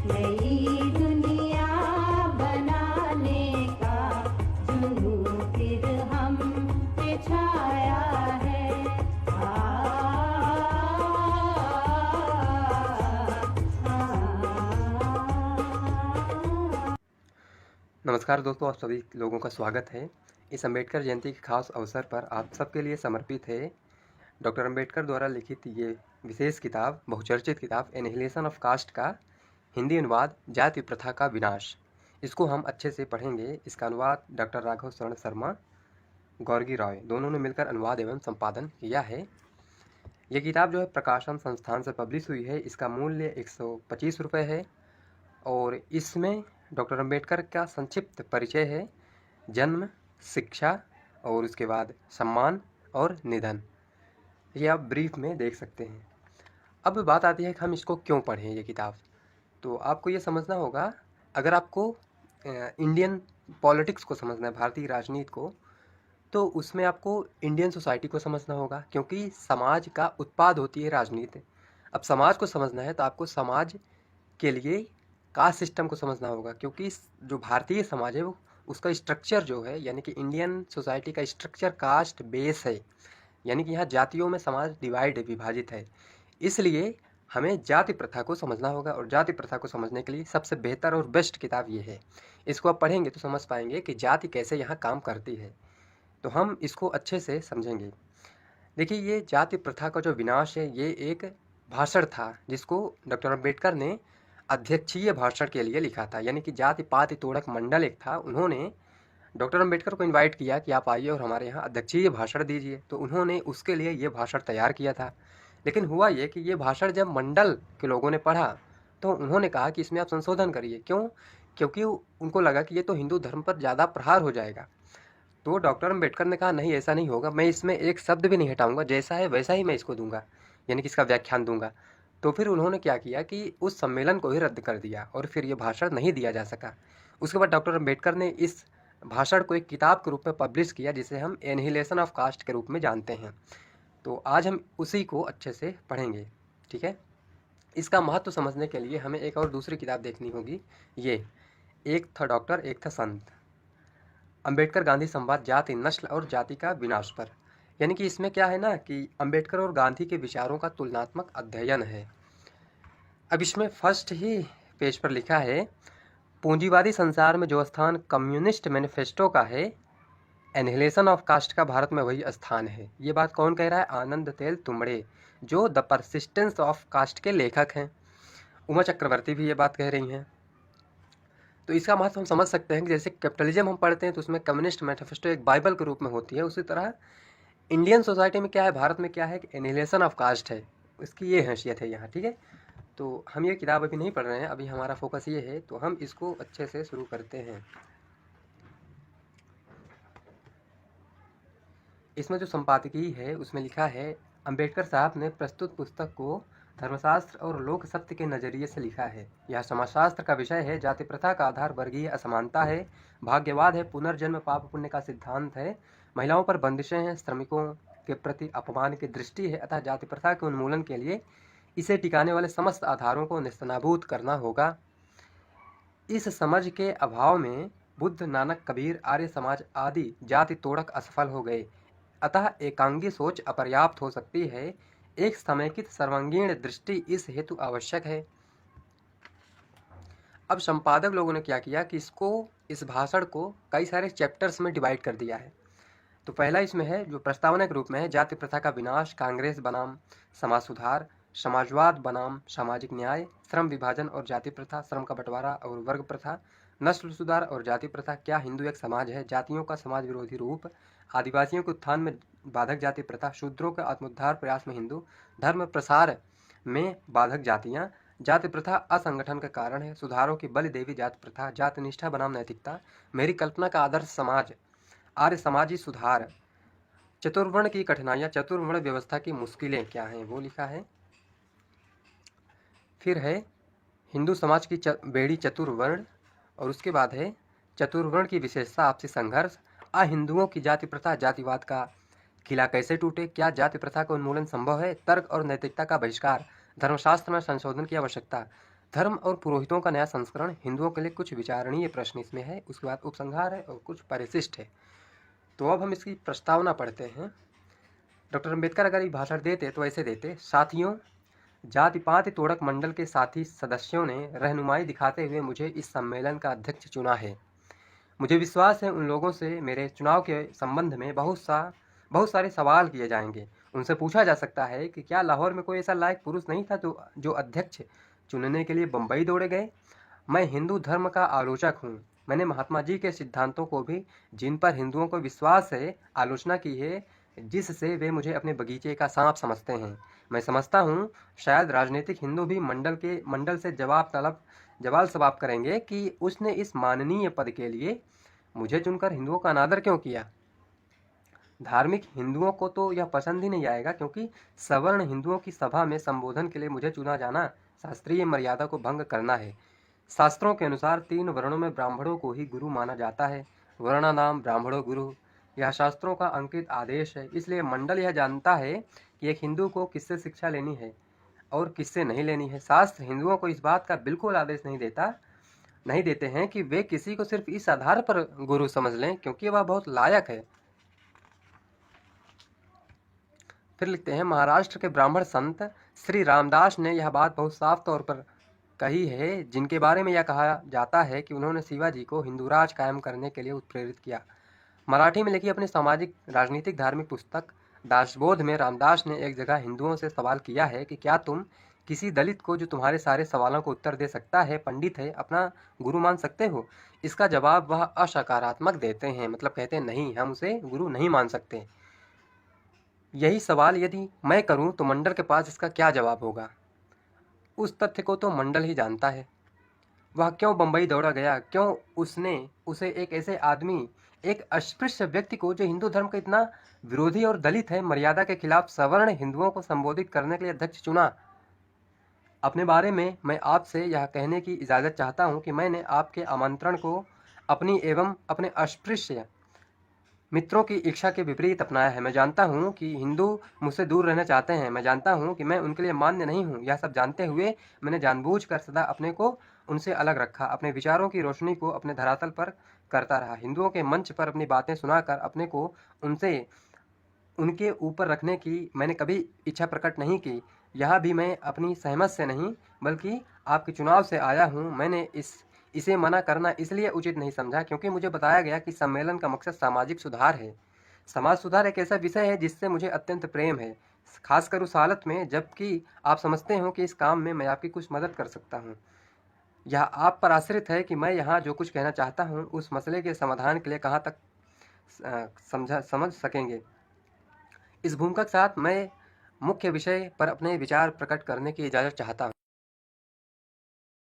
नई दुनिया बनाने का जुनून फिर हम पे छाया है। आ, नमस्कार दोस्तों, आप सभी लोगों का स्वागत है। इस अम्बेडकर जयंती के खास अवसर पर आप सबके लिए समर्पित है डॉक्टर अम्बेडकर द्वारा लिखित ये विशेष किताब, बहुचर्चित किताब एनिहिलेशन ऑफ कास्ट का हिंदी अनुवाद जाति प्रथा का विनाश। इसको हम अच्छे से पढ़ेंगे। इसका अनुवाद डॉक्टर राघव शरण शर्मा, गौरगी रॉय दोनों ने मिलकर अनुवाद एवं संपादन किया है। ये किताब जो है प्रकाशन संस्थान से पब्लिश हुई है। इसका मूल्य 125 रुपये है और इसमें डॉक्टर अम्बेडकर का संक्षिप्त परिचय है, जन्म, शिक्षा और उसके बाद सम्मान और निधन। ये आप ब्रीफ में देख सकते हैं। अब बात आती है कि हम इसको क्यों पढ़ें ये किताब। तो आपको ये समझना होगा, अगर आपको इंडियन पॉलिटिक्स को समझना है, भारतीय राजनीति को, तो उसमें आपको इंडियन सोसाइटी को समझना होगा, क्योंकि समाज का उत्पाद होती है राजनीति। अब समाज को समझना है तो आपको समाज के लिए कास्ट सिस्टम को समझना होगा, क्योंकि जो भारतीय समाज है वो उसका स्ट्रक्चर जो है, यानी कि इंडियन सोसाइटी का स्ट्रक्चर कास्ट बेस है, यानी कि यहाँ जातियों में समाज डिवाइड है, विभाजित है। इसलिए हमें जाति प्रथा को समझना होगा और जाति प्रथा को समझने के लिए सबसे बेहतर और बेस्ट किताब ये है। इसको आप पढ़ेंगे तो समझ पाएंगे कि जाति कैसे यहाँ काम करती है, तो हम इसको अच्छे से समझेंगे। देखिए, ये जाति प्रथा का जो विनाश है ये एक भाषण था जिसको डॉक्टर अम्बेडकर ने अध्यक्षीय भाषण के लिए लिखा था, यानी कि जाति पाति तोड़क मंडल एक था। उन्होंने डॉक्टर अम्बेडकर को इनवाइट किया कि आप आइए और हमारे यहाँ अध्यक्षीय भाषण दीजिए, तो उन्होंने उसके लिए ये भाषण तैयार किया था। लेकिन हुआ ये कि ये भाषण जब मंडल के लोगों ने पढ़ा तो उन्होंने कहा कि इसमें आप संशोधन करिए। क्यों? क्योंकि उनको लगा कि ये तो हिंदू धर्म पर ज़्यादा प्रहार हो जाएगा। तो डॉक्टर अम्बेडकर ने कहा नहीं, ऐसा नहीं होगा, मैं इसमें एक शब्द भी नहीं हटाऊंगा, जैसा है वैसा ही मैं इसको दूंगा, यानी कि इसका व्याख्यान दूंगा। तो फिर उन्होंने क्या किया कि उस सम्मेलन को ही रद्द कर दिया और फिर ये भाषण नहीं दिया जा सका। उसके बाद डॉक्टर अम्बेडकर ने इस भाषण को एक किताब के रूप में पब्लिश किया, जिसे हम एनिहिलेशन ऑफ कास्ट के रूप में जानते हैं। तो आज हम उसी को अच्छे से पढ़ेंगे, ठीक है। इसका महत्व समझने के लिए हमें एक और दूसरी किताब देखनी होगी। ये एक था डॉक्टर, एक था संत, अंबेडकर गांधी संवाद जाति, नस्ल और जाति का विनाश पर। यानी कि इसमें क्या है ना कि अंबेडकर और गांधी के विचारों का तुलनात्मक अध्ययन है। अब इसमें फर्स्ट ही पेज पर लिखा है, पूंजीवादी संसार में जो स्थान कम्युनिस्ट मैनिफेस्टो का है, एनिहिलेशन ऑफ कास्ट का भारत में वही स्थान है। ये बात कौन कह रहा है? आनंद तेल तुमड़े, जो द परसिस्टेंस ऑफ कास्ट के लेखक हैं। उमा चक्रवर्ती भी ये बात कह रही हैं। तो इसका महत्व हम समझ सकते हैं कि जैसे कैपिटलिज्म हम पढ़ते हैं तो उसमें कम्युनिस्ट मैनिफेस्टो एक बाइबल के रूप में होती है, उसी तरह इंडियन सोसाइटी में क्या है, भारत में क्या है कि एनिहिलेशन ऑफ कास्ट है, इसकी ये हैसियत है यहाँ, ठीक है। तो हम ये किताब अभी नहीं पढ़ रहे हैं, अभी हमारा फोकस ये है, तो हम इसको अच्छे से शुरू करते हैं। इसमें जो संपादकीय है उसमें लिखा है, अंबेडकर साहब ने प्रस्तुत पुस्तक को धर्मशास्त्र और लोक सत्य के नज़रिए से लिखा है। यह समाजशास्त्र का विषय है। जाति प्रथा का आधार वर्गीय असमानता है, भाग्यवाद है, पुनर्जन्म पाप पुण्य का सिद्धांत है, महिलाओं पर बंदिशें हैं, श्रमिकों के प्रति अपमान की दृष्टि है। अतः जाति प्रथा के उन्मूलन के लिए इसे टिकाने वाले समस्त आधारों को नेस्तनाबूद करना होगा। इस समझ के अभाव में बुद्ध, नानक, कबीर, आर्य समाज आदि जाति तोड़क असफल हो गए। अतः एकांगी सोच अपर्याप्त हो सकती है, एक समेकित सर्वांगीण दृष्टि इस हेतु आवश्यक है। अब संपादक लोगों ने क्या किया कि इस भाषण को कई सारे चैप्टर्स में डिवाइड कर दिया है। तो पहला इसमें है जो प्रस्तावना के रूप में है, जाति प्रथा का विनाश, कांग्रेस बनाम समाज सुधार, समाजवाद बनाम सामाजिक न्याय, श्रम विभाजन और जाति प्रथा, श्रम का बंटवारा और वर्ग प्रथा, नस्ल सुधार और जाति प्रथा, क्या हिंदू एक समाज है, जातियों का समाज विरोधी रूप, आदिवासियों के उत्थान में बाधक जाति प्रथा, शूद्रों के आत्मोद्धार प्रयास में हिंदू धर्म प्रसार में बाधक जातियाँ, जाति प्रथा असंगठन का कारण है, सुधारों की बलि देवी जाति प्रथा, जाति निष्ठा बनाम नैतिकता, मेरी कल्पना का आदर्श समाज, आर्य समाजी सुधार, चतुर्वर्ण की कठिनाइयाँ, चतुर्वर्ण व्यवस्था की मुश्किलें क्या हैं, वो लिखा है। फिर है हिंदू समाज की बेड़ी चतुर्वर्ण, और उसके बाद है चतुर्वर्ण की विशेषता, आपसी संघर्ष, अहिंदुओं की जाति प्रथा, जातिवाद का किला कैसे टूटे, क्या जाति प्रथा का उन्मूलन संभव है, तर्क और नैतिकता का बहिष्कार, धर्मशास्त्र में संशोधन की आवश्यकता, धर्म और पुरोहितों का नया संस्करण हिंदुओं के लिए कुछ विचारणीय प्रश्न इसमें है, उसके बाद उपसंहार है और कुछ परिशिष्ट है। तो अब हम इसकी प्रस्तावना पढ़ते हैं। डॉक्टर अम्बेडकर अगर ये भाषण देते तो ऐसे देते। साथियों, जाति पाति तोड़क मंडल के साथी सदस्यों ने रहनुमाई दिखाते हुए मुझे इस सम्मेलन का अध्यक्ष चुना है। मुझे विश्वास है उन लोगों से मेरे चुनाव के संबंध में बहुत सारे सवाल किए जाएंगे। उनसे पूछा जा सकता है कि क्या लाहौर में कोई ऐसा लायक पुरुष नहीं था जो अध्यक्ष चुनने के लिए बम्बई दौड़े गए। मैं हिंदू धर्म का आलोचक हूँ। मैंने महात्मा जी के सिद्धांतों को भी, जिन पर हिंदुओं को विश्वास है, आलोचना की है, जिससे वे मुझे अपने बगीचे का सांप समझते हैं। मैं समझता हूँ शायद राजनीतिक हिंदू भी मंडल से जवाब सवाब करेंगे कि उसने इस माननीय पद के लिए मुझे चुनकर हिंदुओं का अनादर क्यों किया। धार्मिक हिंदुओं को तो यह पसंद ही नहीं आएगा, क्योंकि सवर्ण हिंदुओं की सभा में संबोधन के लिए मुझे चुना जाना शास्त्रीय मर्यादा को भंग करना है। शास्त्रों के अनुसार 3 वर्णों में ब्राह्मणों को ही गुरु माना जाता है। वर्णानाम ब्राह्मणो गुरु, यह शास्त्रों का अंकित आदेश है। इसलिए मंडल यह जानता है कि एक हिंदू को किससे शिक्षा लेनी है और किससे नहीं लेनी है। शास्त्र हिंदुओं को इस बात का बिल्कुल आदेश नहीं देते हैं कि वे किसी को सिर्फ इस आधार पर गुरु समझ लें क्योंकि वह बहुत लायक है। फिर लिखते हैं, महाराष्ट्र के ब्राह्मण संत श्री रामदास ने यह बात बहुत साफ तौर पर कही है, जिनके बारे में यह कहा जाता है कि उन्होंने शिवाजी को हिंदू राज कायम करने के लिए उत्प्रेरित किया। मराठी में लिखी अपनी सामाजिक राजनीतिक धार्मिक पुस्तक दासबोध में रामदास ने एक जगह हिंदुओं से सवाल किया है कि क्या तुम किसी दलित को जो तुम्हारे सारे सवालों को उत्तर दे सकता है, पंडित है, अपना गुरु मान सकते हो। इसका जवाब वह असकारात्मक देते हैं, मतलब कहते हैं नहीं, हम उसे गुरु नहीं मान सकते। यही सवाल यदि मैं करूं तो मंडल के पास इसका क्या जवाब होगा। उस तथ्य को तो मंडल ही जानता है। वह क्यों बंबई दौड़ा गया, क्यों उसने उसे एक ऐसे आदमी, एक अस्पृश्य व्यक्ति को जो हिंदू धर्म का इतना विरोधी और दलित है, मर्यादा के खिलाफ सवर्ण हिंदुओं को संबोधित करने के लिए अध्यक्ष चुना। अपने बारे में मैं आपसे यह कहने की इजाज़त चाहता हूं कि मैंने आपके आमंत्रण को अपनी एवं अपने अस्पृश्य मित्रों की इच्छा के विपरीत अपनाया है। मैं जानता हूं कि हिंदू मुझसे दूर रहना चाहते हैं। मैं जानता हूं कि मैं उनके लिए मान्य नहीं हूं। यह सब जानते हुए मैंने जानबूझकर सदा अपने को उनसे अलग रखा, अपने विचारों की रोशनी को अपने धरातल पर करता रहा। हिंदुओं के मंच पर अपनी बातें सुनाकर अपने को उनके ऊपर रखने की मैंने कभी इच्छा प्रकट नहीं की। यह भी मैं अपनी सहमत से नहीं बल्कि आपके चुनाव से आया हूँ। मैंने इसे मना करना इसलिए उचित नहीं समझा क्योंकि मुझे बताया गया कि सम्मेलन का मकसद सामाजिक सुधार है। समाज सुधार एक ऐसा विषय है जिससे मुझे अत्यंत प्रेम है, खासकर उस हालत में जबकि आप समझते हो कि इस काम में मैं आपकी कुछ मदद कर सकता हूँ। यह आप पर आश्रित है कि मैं यहाँ जो कुछ कहना चाहता हूँ उस मसले के समाधान के लिए कहाँ तक समझ सकेंगे। इस भूमिका के साथ मैं मुख्य विषय पर अपने विचार प्रकट करने की इजाज़त चाहता हूँ।